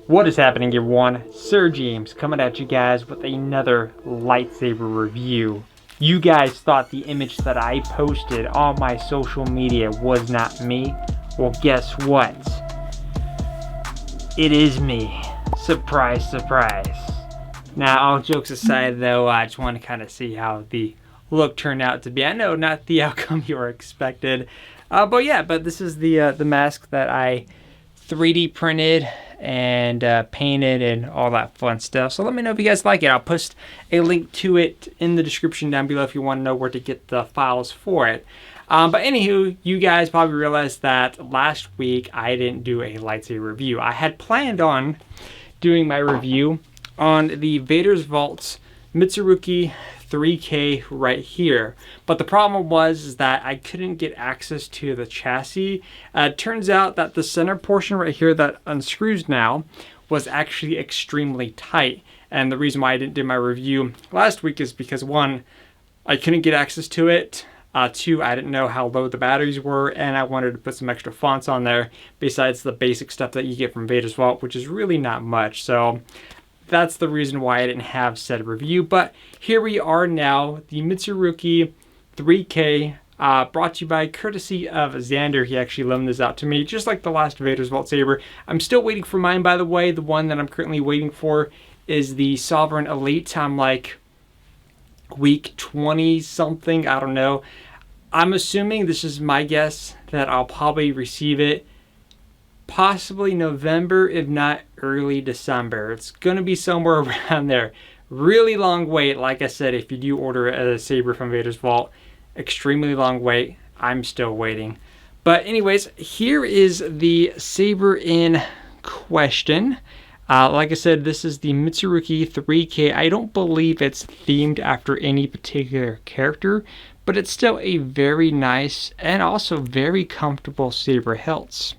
What is happening, everyone? SirJames coming at you guys with another lightsaber review. You guys thought the image that I posted on my social media was not me? Well, guess what? It is me. Surprise, surprise. Now, all jokes aside though, I just want to kind of see how the look turned out to be. I know not the outcome you were expected. But this is the mask that I 3D printed and painted and all that fun stuff. So let me know if you guys like it. I'll post a link to it in the description down below if you want to know where to get the files for it. But anywho, you guys probably realized that last week I didn't do a lightsaber review. I had planned on doing my review on the Vader's Vault's Mitsurugi 3K right here, but the problem was that I couldn't get access to the chassis. It turns out that the center portion right here that unscrews now was actually extremely tight, and the reason why I didn't do my review last week is because one, I couldn't get access to it, two, I didn't know how low the batteries were, and I wanted to put some extra fonts on there besides the basic stuff that you get from Vader's Vault, which is really not much. So that's the reason why I didn't have said review. But here we are now, the Mitsurugi 3K, brought to you by courtesy of Xander. He actually loaned this out to me, just like the last Vader's Vault saber. I'm still waiting for mine, by the way. The one that I'm currently waiting for is the Sovereign Elite. I'm like week 20 something, I don't know. I'm assuming, this is my guess, that I'll probably receive it possibly November, if not early December. It's gonna be somewhere around there. Really long wait, like I said, if you do order a saber from Vader's Vault. Extremely long wait. I'm still waiting. But anyways, here is the saber in question. Like I said, this is the Mitsurugi 3K. I don't believe it's themed after any particular character, but it's still a very nice and also very comfortable saber hilts.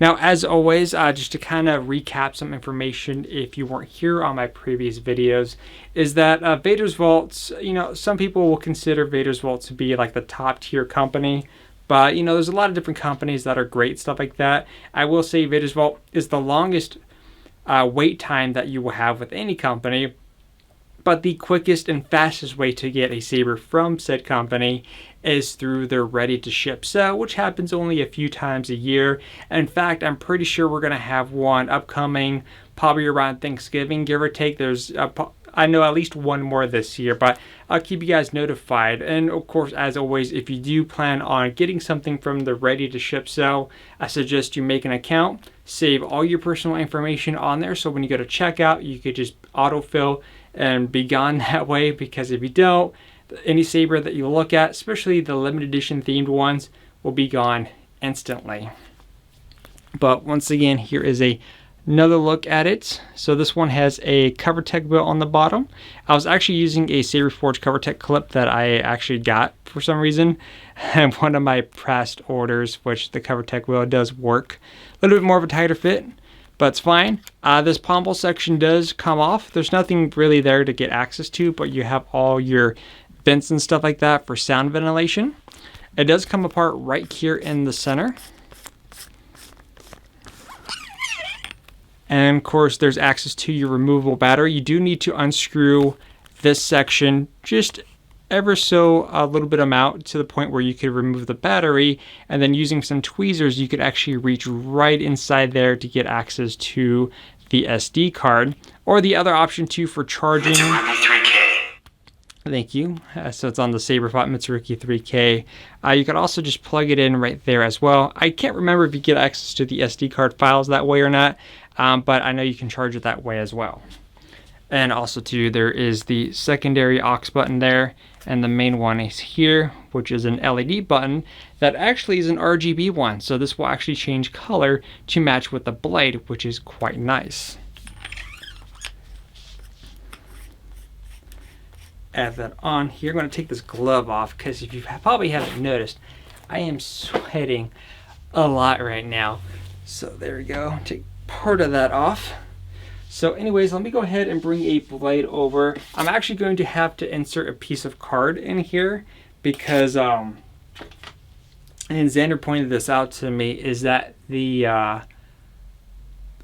Now, as always, just to kind of recap some information if you weren't here on my previous videos, is that Vader's Vaults, some people will consider Vader's Vault to be like the top tier company, but there's a lot of different companies that are great, stuff like that. I will say Vader's Vault is the longest wait time that you will have with any company, but the quickest and fastest way to get a saber from said company is through their ready to ship sale, which happens only a few times a year. In fact, I'm pretty sure we're gonna have one upcoming probably around Thanksgiving, give or take. There's I know at least one more this year, but I'll keep you guys notified. And of course, as always, if you do plan on getting something from the ready to ship sale, I suggest you make an account, save all your personal information on there, so when you go to checkout, you could just autofill and be gone that way, because if you don't, any saber that you look at, especially the limited edition themed ones, will be gone instantly. But once again, here is another look at it. So this one has a CoverTech wheel on the bottom. I was actually using a Saberforge CoverTech clip that I actually got for some reason, and one of my past orders, which the CoverTech wheel does work. A little bit more of a tighter fit, but it's fine. This pommel section does come off. There's nothing really there to get access to, but you have all your vents and stuff like that for sound ventilation. It does come apart right here in the center. And of course, there's access to your removable battery. You do need to unscrew this section just ever so a little bit amount, to the point where you could remove the battery, and then using some tweezers you could actually reach right inside there to get access to the SD card, or the other option too for charging. Thank you. So it's on the SaberFont Mitsurugi 3K. You could also just plug it in right there as well. I can't remember if you get access to the SD card files that way or not, but I know you can charge it that way as well. And also too, there is the secondary aux button there, and the main one is here, which is an LED button that actually is an RGB one. So this will actually change color to match with the blade, which is quite nice. Add that on here. I'm going to take this glove off, because if you probably haven't noticed, I am sweating a lot right now. So there we go. Take part of that off. So anyways, let me go ahead and bring a blade over. I'm actually going to have to insert a piece of card in here, because and Xander pointed this out to me, is that the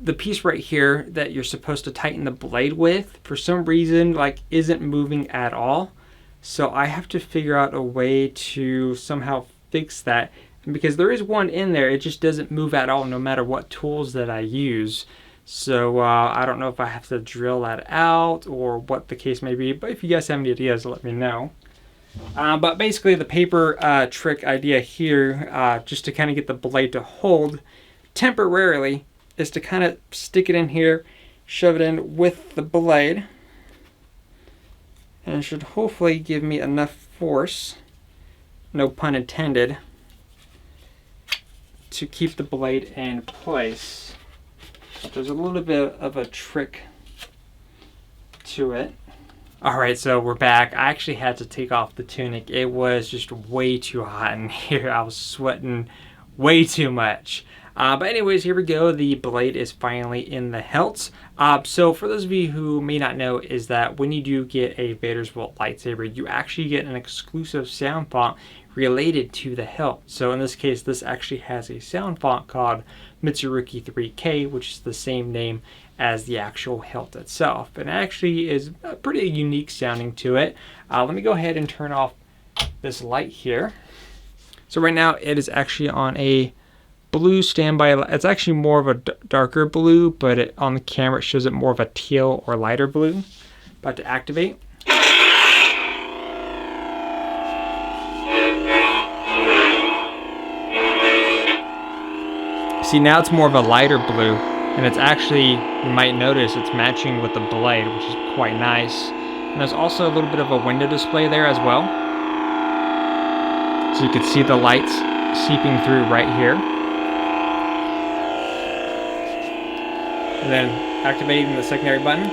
the piece right here that you're supposed to tighten the blade with, for some reason, like, isn't moving at all. So I have to figure out a way to somehow fix that. And because there is one in there, it just doesn't move at all no matter what tools that I use. So I don't know if I have to drill that out or what the case may be, but if you guys have any ideas, let me know. But basically the paper trick idea here, just to kind of get the blade to hold temporarily, is to kind of stick it in here, shove it in with the blade, and it should hopefully give me enough force, no pun intended, to keep the blade in place. But there's a little bit of a trick to it. Alright, so we're back. I actually had to take off the tunic. It was just way too hot in here. I was sweating way too much. But anyways, here we go. The blade is finally in the hilts. So for those of you who may not know, is that when you do get a Vader's Volt lightsaber, you actually get an exclusive sound font related to the hilt. So in this case, this actually has a sound font called Mitsurugi 3K, which is the same name as the actual hilt itself. And it actually is pretty unique sounding to it. Let me go ahead and turn off this light here. So right now it is actually on a blue standby. It's actually more of a darker blue, but on the camera it shows it more of a teal or lighter blue. About to activate. See, now it's more of a lighter blue, and it's actually, you might notice, it's matching with the blade, which is quite nice. And there's also a little bit of a window display there as well. So you can see the lights seeping through right here. And then activating the secondary button.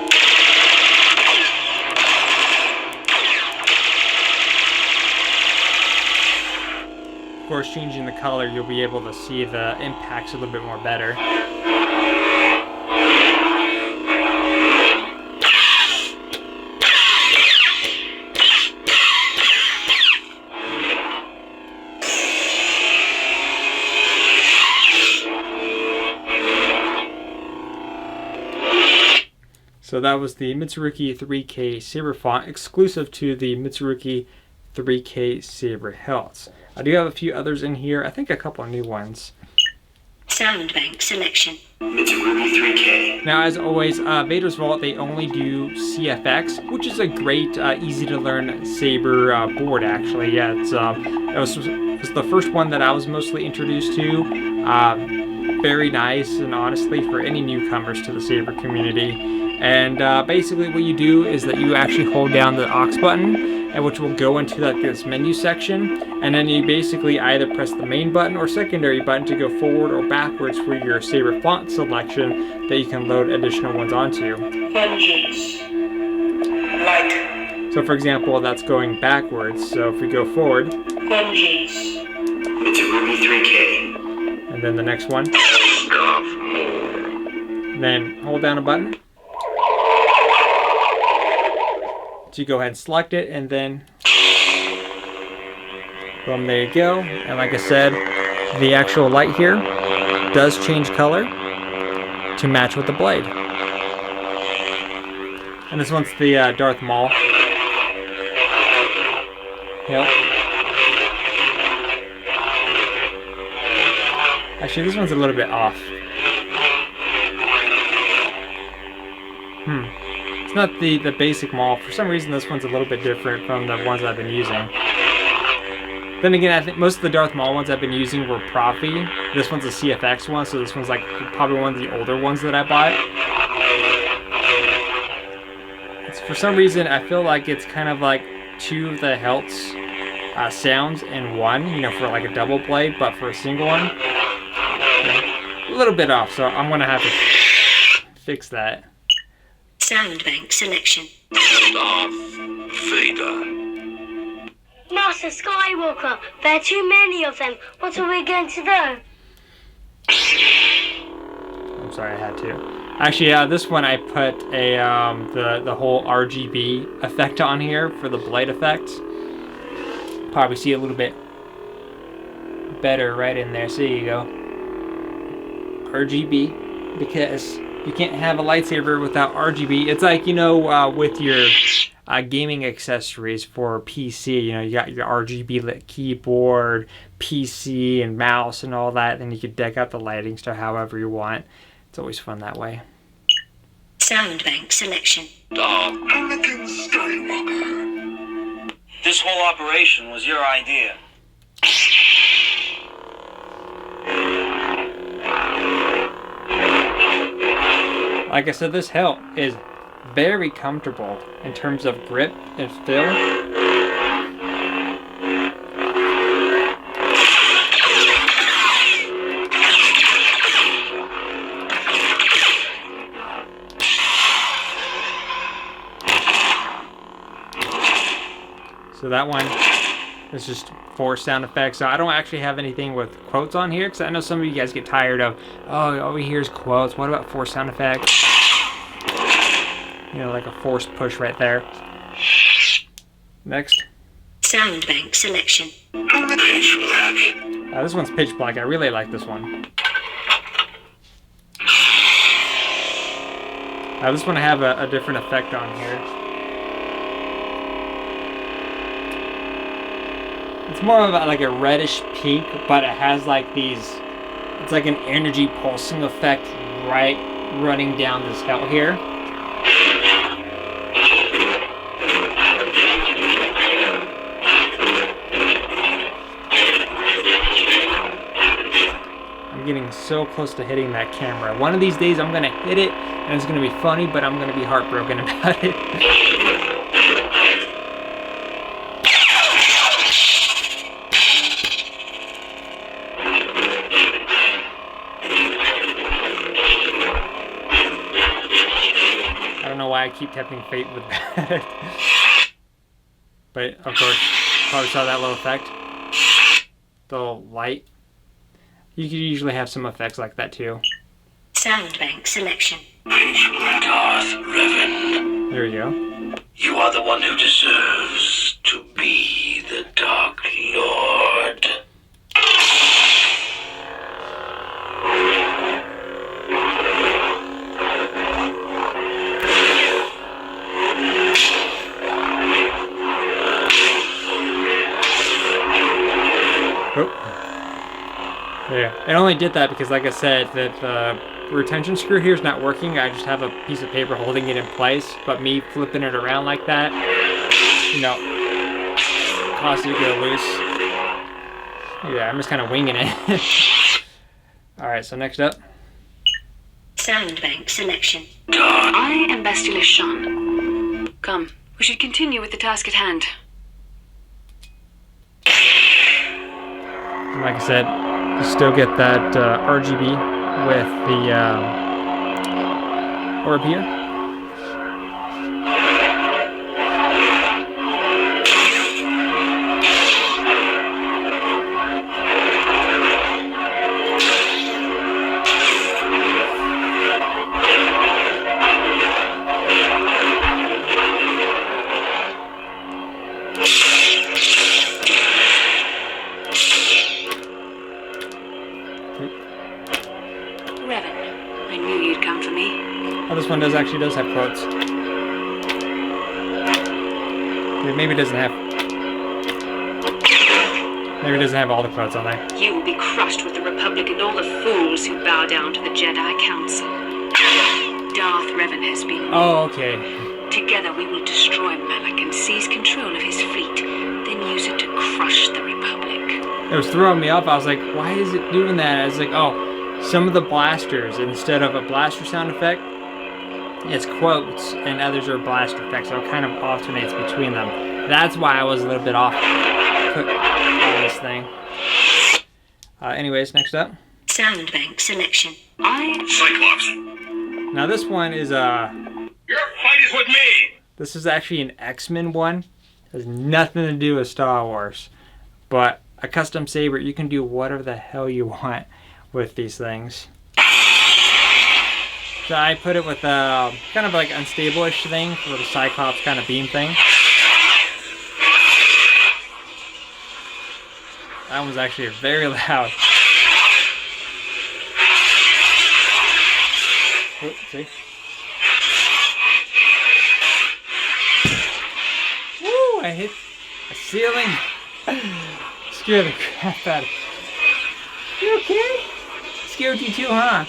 Of course, changing the color, you'll be able to see the impacts a little bit more better. So that was the Mitsurugi 3K saber font, exclusive to the Mitsurugi 3K saber hilts. I do have a few others in here. I think a couple of new ones. Sound bank selection. Mitsurugi 3K. Now, as always, Vader's Vault, they only do CFX, which is a great, easy to learn saber board. Actually, yeah, it was the first one that I was mostly introduced to. Very nice, and honestly, for any newcomers to the saber community. And basically what you do is that you actually hold down the aux button, and which will go into like this menu section, and then you basically either press the main button or secondary button to go forward or backwards for your saber font selection that you can load additional ones onto. Hinges. Light. So for example, that's going backwards, so if we go forward, Hinges. Mitsurugi 3K. and then the next one, and then hold down a button. So you go ahead and select it, and then boom, there you go. And like I said, the actual light here does change color to match with the blade. And this one's the Darth Maul hilt. Actually, this one's a little bit off. It's not the basic Maul. For some reason, this one's a little bit different from the ones I've been using. Then again, I think most of the Darth Maul ones I've been using were Profi. This one's a CFX one, so this one's like probably one of the older ones that I bought. For some reason, I feel like it's kind of like two of the hilts sounds in one, you know, for like a double blade, but for a single one, a little bit off, so I'm going to have to fix that. Sound bank selection. Darth Vader. Master Skywalker, there are too many of them. What are we going to do? I'm sorry, I had to. Actually, this one I put a the whole RGB effect on here for the blade effect. Probably see a little bit better right in there. So there you go. RGB. because you can't have a lightsaber without RGB. It's like, you know, with your gaming accessories for PC, you know, you got your RGB lit keyboard, PC, and mouse and all that. Then you can deck out the lighting so however you want. It's always fun that way. Sound bank selection. Anakin Skywalker. This whole operation was your idea. Like I said, this hilt is very comfortable in terms of grip and feel. So that one is just force sound effects. So I don't actually have anything with quotes on here because I know some of you guys get tired of, oh, all we hear is quotes. What about force sound effects? You know, like a forced push right there. Next. Sound bank selection. Pitch black. This one's pitch black. I really like this one. This one I have a different effect on here. It's more of like a reddish pink, but it has like these, it's like an energy pulsing effect right running down this hilt here. I'm getting so close to hitting that camera. One of these days I'm gonna hit it and it's gonna be funny, but I'm gonna be heartbroken about it. I keep tempting fate with that. But of course, probably saw that little effect. The little light. You could usually have some effects like that too. Sound bank selection. Pitch black. Darth Revan. There we go. You are the one who deserves to be the Dark Lord. Yeah, I only did that because, like I said, that the retention screw here is not working. I just have a piece of paper holding it in place, but me flipping it around like that, you know, causes it to go loose. Yeah, I'm just kind of winging it. Alright, so next up. Sound bank selection. I am Bastila Shan. Come, we should continue with the task at hand. Like I said, you still get that RGB with the orb here. This one actually does have quotes. Maybe it doesn't have all the quotes on there. You will be crushed with the Republic and all the fools who bow down to the Jedi Council. Darth Revan has been... Oh, okay. Together we will destroy Malak and seize control of his fleet, then use it to crush the Republic. It was throwing me off. I was like, why is it doing that? I was like, oh, some of the blasters, instead of a blaster sound effect, it's quotes, and others are blaster effects, so it kind of alternates between them. That's why I was a little bit off on this thing. Anyways, next up. Sound bank selection. Cyclops. Now this one is Your fight is with me. this is actually an X-Men one. It has nothing to do with Star Wars. But a custom saber, you can do whatever the hell you want with these things. So I put it with a kind of like unstable-ish thing for the Cyclops kind of beam thing. That one's actually very loud. Oh, see? Woo! I hit a ceiling. Scared the crap out of me. You okay? Scared you too, huh?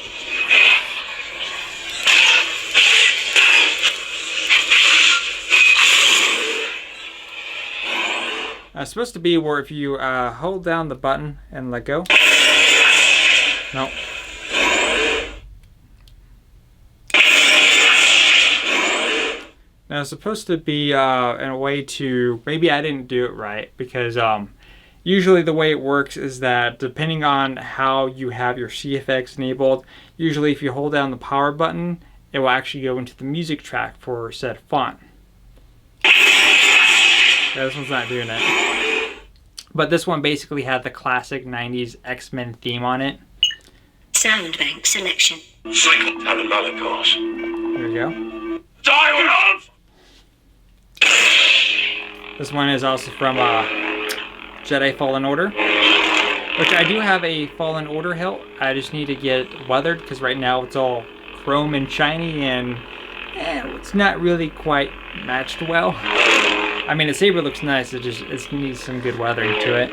It's supposed to be where if you hold down the button and let go. No. Now it's supposed to be in a way to, maybe I didn't do it right, because usually the way it works is that depending on how you have your CFX enabled, usually if you hold down the power button, it will actually go into the music track for said font. Yeah, this one's not doing it. But this one basically had the classic 90s X-Men theme on it. Sound bank selection. Cycle Panoramic. There we go. Die with. This one is also from Jedi Fallen Order, which I do have a Fallen Order hilt. I just need to get it weathered because right now it's all chrome and shiny and it's not really quite matched well. I mean, the saber looks nice, it needs some good weathering to it.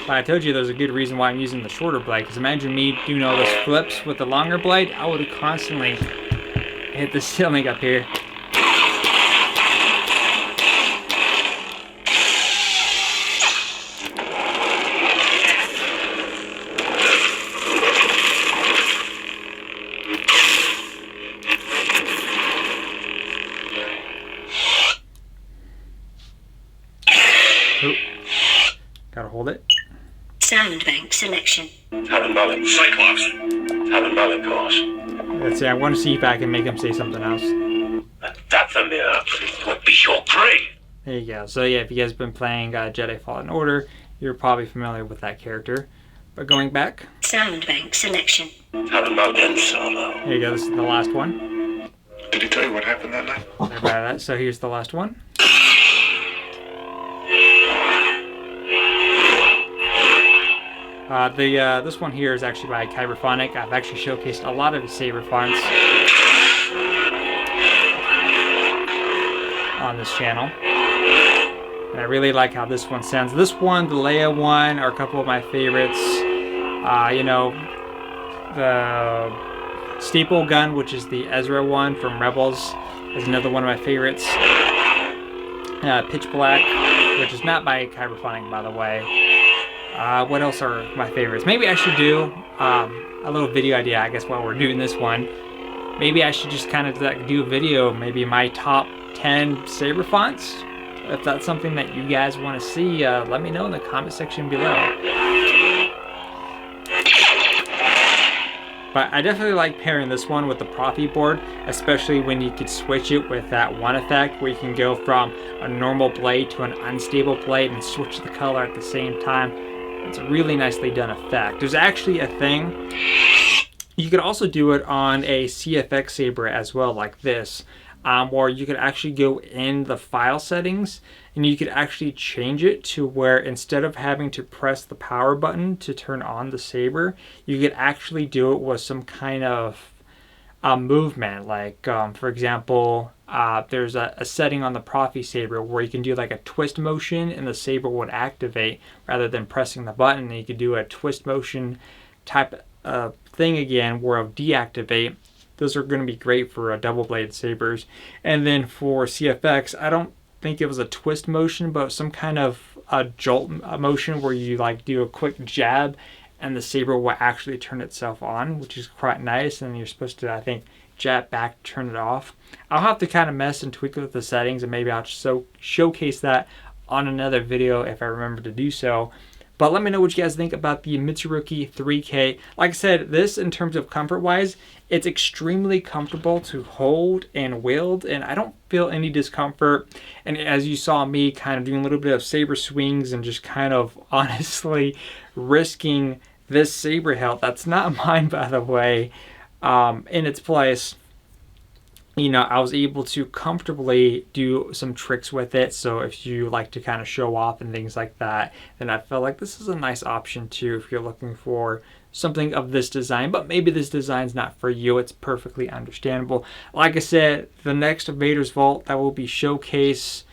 But I told you there's a good reason why I'm using the shorter blade, because imagine me doing all those flips with the longer blade, I would have constantly hit the ceiling up here. Oop. Gotta hold it. Sound bank selection. Panoramic. Cyclops. Panoramic. Let's see, I want to see if I can make him say something else. Dathomir would be your prey. There you go. So yeah, if you guys have been playing Jedi Fallen Order, you're probably familiar with that character. But going back. Sound bank selection. Panoramic Solo. There you go, this is the last one. Did he tell you what happened that night? Sorry about that. So here's the last one. This one here is actually by Kyberphonic. I've actually showcased a lot of his saber fonts on this channel. And I really like how this one sounds. This one, the Leia one, are a couple of my favorites. You know, the Staple Gun, which is the Ezra one from Rebels, is another one of my favorites. Pitch Black, which is not by Kyberphonic, by the way. What else are my favorites? Maybe I should do a little video idea, I guess, while we're doing this one. Maybe I should just kind of do a video, maybe my top 10 saber fonts. If that's something that you guys want to see, let me know in the comment section below. But I definitely like pairing this one with the Profi board, especially when you could switch it with that one effect where you can go from a normal blade to an unstable blade and switch the color at the same time. It's a really nicely done effect. There's actually a thing, you could also do it on a CFX saber as well, like this, or you could actually go in the file settings and you could actually change it to where instead of having to press the power button to turn on the saber, you could actually do it with some kind of movement. Like for example, there's a setting on the Profi saber where you can do like a twist motion and the saber would activate rather than pressing the button, and you could do a twist motion type of thing again where it'll deactivate. Those are going to be great for double bladed sabers. And then for CFX, I don't think it was a twist motion, but some kind of a jolt motion where you like do a quick jab and the saber will actually turn itself on, which is quite nice. And you're supposed to, I think, jab back to turn it off. I'll have to kind of mess and tweak with the settings, and maybe I'll showcase that on another video if I remember to do so. But let me know what you guys think about the Mitsurugi 3K. Like I said, this in terms of comfort wise, it's extremely comfortable to hold and wield, and I don't feel any discomfort. And as you saw me kind of doing a little bit of saber swings and just kind of honestly risking this saber hilt, that's not mine by the way, in its place. you know, I was able to comfortably do some tricks with it. So if you like to kind of show off and things like that, then I felt like this is a nice option too if you're looking for something of this design, but maybe this design's not for you. It's perfectly understandable. Like I said, the next Vader's Vault that will be showcase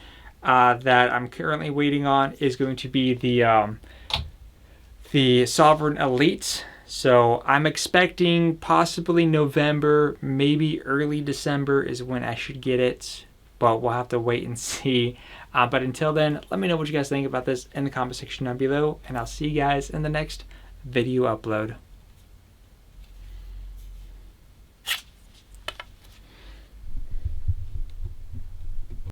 that I'm currently waiting on is going to be the Sovereign Elite. So I'm expecting possibly November, maybe early December is when I should get it, but we'll have to wait and see. But until then, let me know what you guys think about this in the comment section down below, and I'll see you guys in the next video upload.